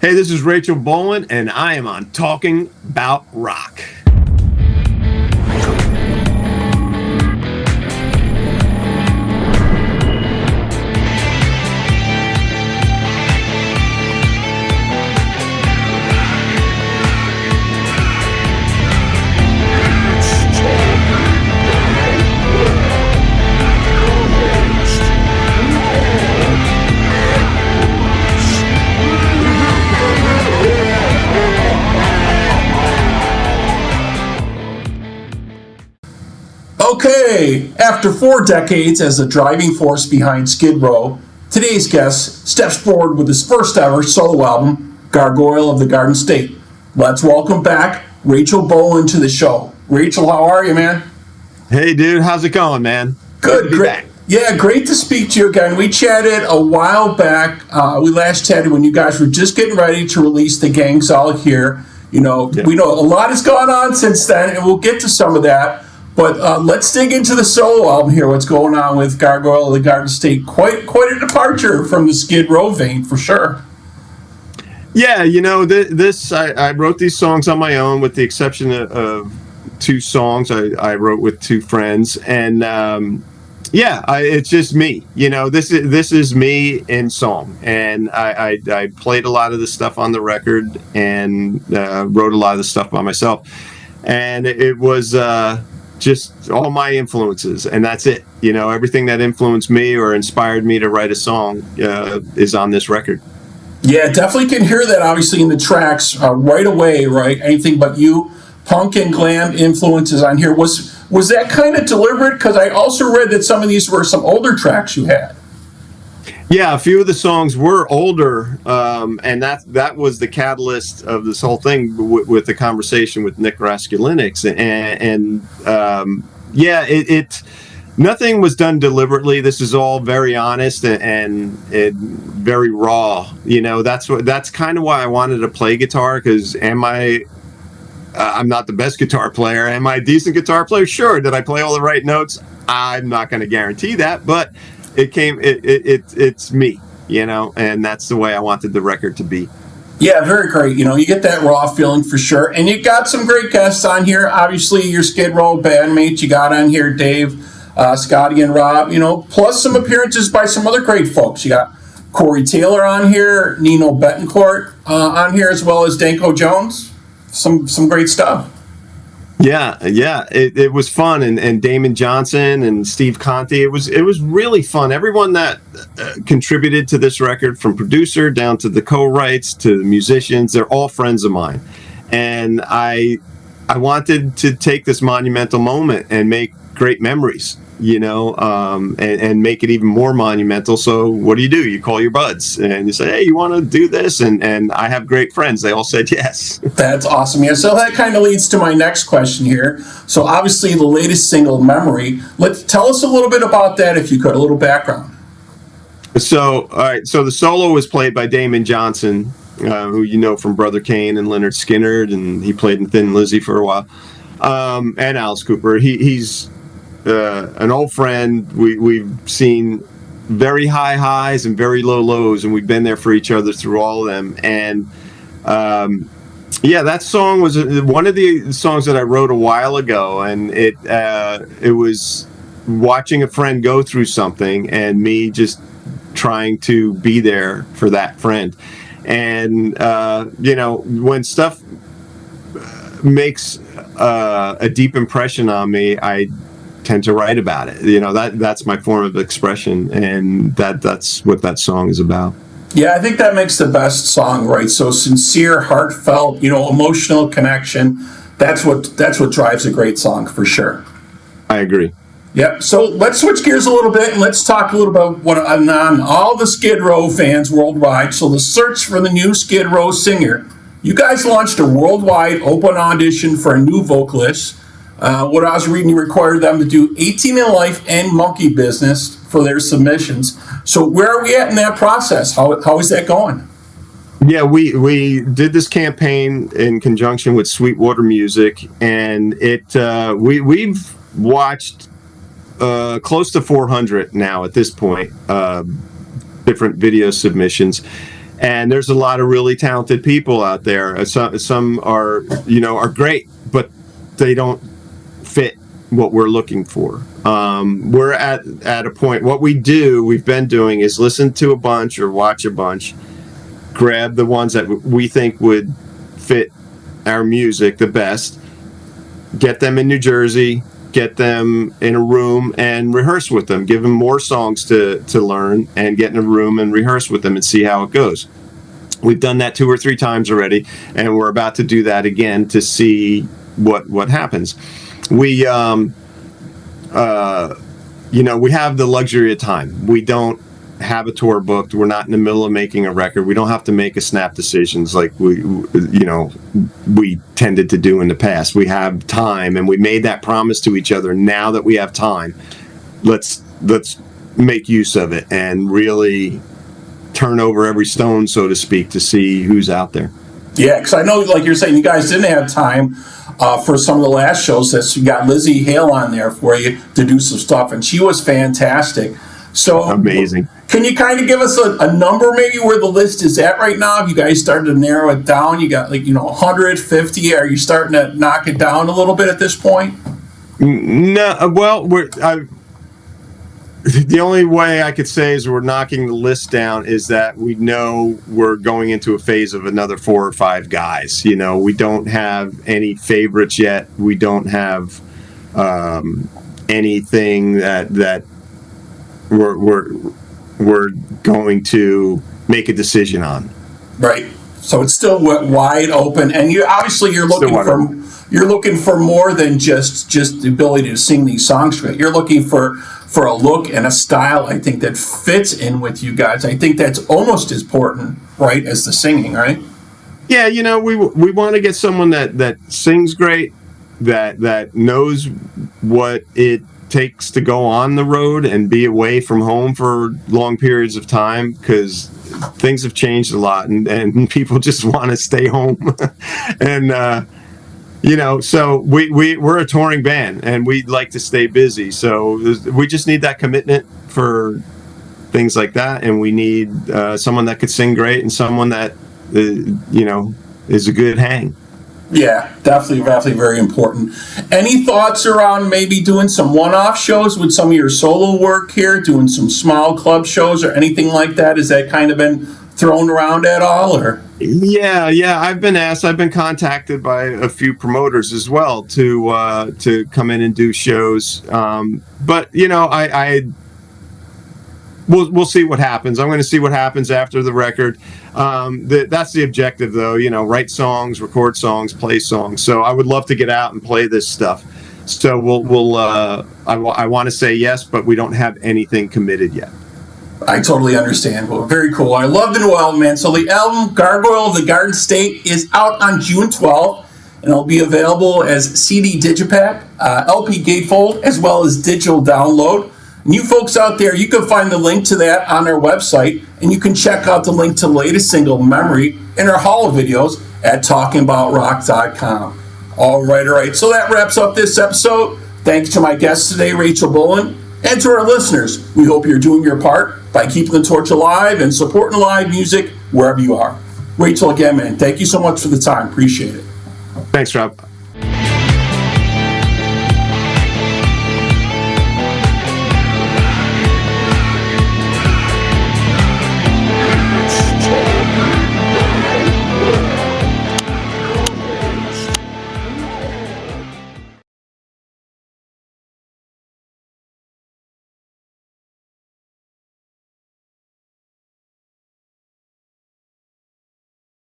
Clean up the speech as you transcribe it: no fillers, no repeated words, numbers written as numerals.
Hey, this is Rachel Bolan, and I am on Talking About Rock. Okay, after 4 decades as the driving force behind Skid Row, today's guest steps forward with his first ever solo album, Gargoyle of the Garden State. Let's welcome back Rachel Bolan to the show. Rachel, how are you, man? Hey, dude, how's it going, man? Good, great. Yeah, great to speak to you again. We chatted a while back. We last chatted when you guys were just getting ready to release The Gang's All Here. We know a lot has gone on since then, and we'll get to some of that. But let's dig into the solo album here. What's going on with Gargoyle of the Garden State? Quite a departure from the Skid Row vein, for sure. Yeah, I wrote these songs on my own, with the exception of 2 songs I wrote with 2 friends, and it's just me. This is me in song, and I played a lot of the stuff on the record and wrote a lot of the stuff by myself, and it was just all my influences, and that's it. Everything that influenced me or inspired me to write a song is on this record. Yeah, definitely can hear that obviously in the tracks right away, right? Anything But You, punk and glam influences on here. Was that kind of deliberate? Because I also read that some of these were some older tracks you had. Yeah, a few of the songs were older, and that was the catalyst of this whole thing with the conversation with Nick Raskulinix, and nothing was done deliberately. This is all very honest and very raw. That's kind of why I wanted to play guitar, because I'm not the best guitar player. Am I a decent guitar player? Sure. Did I play all the right notes? I'm not going to guarantee that, but it's me, and that's the way I wanted the record to be. Yeah, very great. You get that raw feeling for sure. And you got some great guests on here. Obviously, your Skid Row bandmates you got on here, Dave, Scotty, and Rob, plus some appearances by some other great folks. You got Corey Taylor on here, Nino Betancourt on here, as well as Danko Jones. Some great stuff. Yeah, it was fun, and Damon Johnson and Steve Conti. It was really fun. Everyone that contributed to this record, from producer down to the co-writes to the musicians, they're all friends of mine, and I wanted to take this monumental moment and make great memories, and make it even more monumental. So what do? You call your buds and you say, hey, you want to do this? And I have great friends. They all said yes. That's awesome. Yeah. So that kind of leads to my next question here. So obviously the latest single, Memory, tell us a little bit about that, if you could, a little background. So, all right. So the solo was played by Damon Johnson, who from Brother Kane and Lynyrd Skynyrd, and he played in Thin Lizzy for a while, and Alice Cooper. He's an old friend. We've seen very high highs and very low lows, and we've been there for each other through all of them. And that song was one of the songs that I wrote a while ago, and it was watching a friend go through something and me just trying to be there for that friend. And when stuff makes a deep impression on me, I tend to write about it. That's my form of expression, and that's what that song is about. Yeah, I think that makes the best song, right? So sincere, heartfelt, emotional connection. That's what drives a great song, for sure. I agree. Yep. So let's switch gears a little bit and let's talk a little about what on all the Skid Row fans worldwide. So the search for the new Skid Row singer. You guys launched a worldwide open audition for a new vocalist. What I was reading, you required them to do 18 in Life and Monkey Business for their submissions. So where are we at in that process? How is that going? Yeah, we did this campaign in conjunction with Sweetwater Music, and we've watched close to 400 now at this point, different video submissions. And there's a lot of really talented people out there. Some are, are great, but they don't fit what we're looking for. We're at a point. What we've been doing is listen to a bunch or watch a bunch, grab the ones that we think would fit our music the best, get them in New Jersey, get them in a room and rehearse with them, give them more songs to learn, and get in a room and rehearse with them and see how it goes. We've done that 2 or 3 times already, and we're about to do that again to see what happens. We we have the luxury of time. We don't have a tour booked. We're not in the middle of making a record. We don't have to make a snap decisions like we tended to do in the past. We have time, and we made that promise to each other. Now that we have time, let's make use of it and really turn over every stone, so to speak, to see who's out there. Yeah, because I know, like you're saying, you guys didn't have time for some of the last shows. That you got Lizzie Hale on there for you to do some stuff, and she was fantastic. So amazing. Can you kind of give us a number, maybe where the list is at right now? Have you guys started to narrow it down? You got 150. Are you starting to knock it down a little bit at this point? No, well, the only way I could say is we're knocking the list down is that we know we're going into a phase of another 4 or 5 guys. We don't have any favorites yet. We don't have anything that we're going to make a decision on. Right. So it's still wide open, and you're looking for more than just the ability to sing these songs right. You're looking for a look and a style, I think, that fits in with you guys. I think that's almost as important, right, as the singing, right? Yeah, we want to get someone that sings great, that knows what it takes to go on the road and be away from home for long periods of time, because things have changed a lot, and people just want to stay home. And so we're a touring band, and we like to stay busy, so we just need that commitment for things like that, and we need someone that could sing great and someone that is a good hang. Yeah, definitely very important. Any thoughts around maybe doing some one-off shows with some of your solo work here, doing some small club shows or anything like that? Has that kind of been thrown around at all, or? Yeah. I've been asked. I've been contacted by a few promoters as well to come in and do shows. But we'll see what happens. I'm going to see what happens after the record. That's the objective, though. Write songs, record songs, play songs. So I would love to get out and play this stuff. So I want to say yes, but we don't have anything committed yet. I totally understand. Well, very cool. I love the new album, man. So the album Gargoyle of the Garden State is out on June 12th, and it'll be available as CD Digipack, LP Gatefold, as well as digital download. And you folks out there, you can find the link to that on our website, and you can check out the link to the latest single, Memory, in our Hall of videos at talkingboutrock.com. All right. So that wraps up this episode. Thanks to my guest today, Rachel Bolan, and to our listeners. We hope you're doing your part by keeping the torch alive and supporting live music wherever you are. Rachel, again, man, thank you so much for the time. Appreciate it. Thanks, Rob.